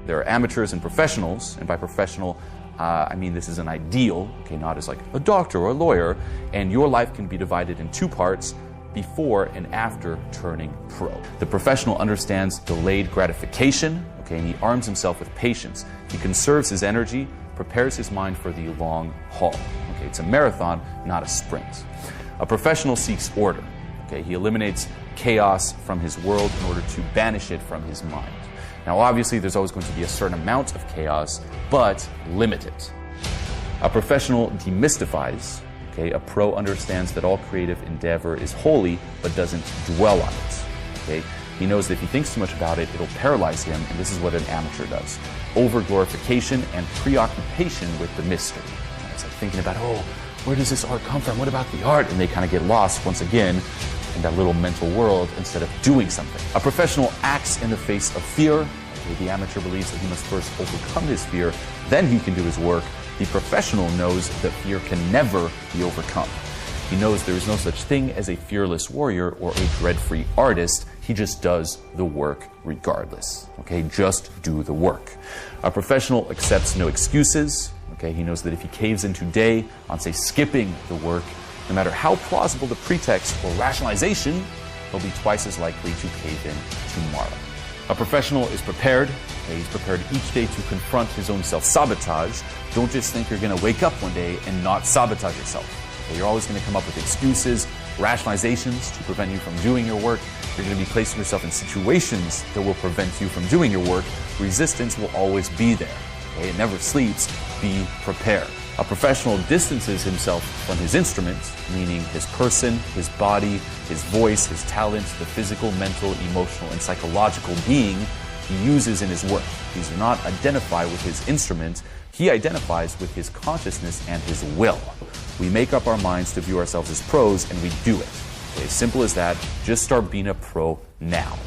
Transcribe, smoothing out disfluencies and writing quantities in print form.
There are amateurs and professionals, and by professional, I mean this is an ideal, okay, not as like a doctor or a lawyer, and your life can be divided in two parts, before and after turning pro. The professional understands delayed gratification, okay, and he arms himself with patience. He conserves his energy, prepares his mind for the long haul. Okay, it's a marathon, not a sprint. A professional seeks order. Okay, he eliminates chaos from his world in order to banish it from his mind. Now, obviously, there's always going to be a certain amount of chaos, but limit it. A professional demystifies. Okay, a pro understands that all creative endeavor is holy, but doesn't dwell on it. Okay, he knows that if he thinks too much about it, it'll paralyze him, and this is what an amateur does. Over-glorification and preoccupation with the mystery. It's like thinking about, oh, where does this art come from? What about the art? And they kind of get lost once again in that little mental world instead of doing something. A professional acts in the face of fear. Okay, the amateur believes that he must first overcome his fear, then he can do his work. The professional knows that fear can never be overcome. He knows there is no such thing as a fearless warrior or a dread-free artist. He just does the work regardless. Okay, just do the work. A professional accepts no excuses. Okay, he knows that if he caves in today on, say, skipping the work, no matter how plausible the pretext or rationalization, he'll be twice as likely to cave in tomorrow. A professional is prepared. Okay, he's prepared each day to confront his own self-sabotage. Don't just think you're going to wake up one day and not sabotage yourself. Okay, you're always going to come up with excuses, rationalizations to prevent you from doing your work. You're going to be placing yourself in situations that will prevent you from doing your work. Resistance will always be there. Okay, it never sleeps. Be prepared. A professional distances himself from his instrument, meaning his person, his body, his voice, his talent, the physical, mental, emotional, and psychological being he uses in his work. He does not identify with his instrument. He identifies with his consciousness and his will. We make up our minds to view ourselves as pros, and we do it. Okay, simple as that. Just start being a pro now.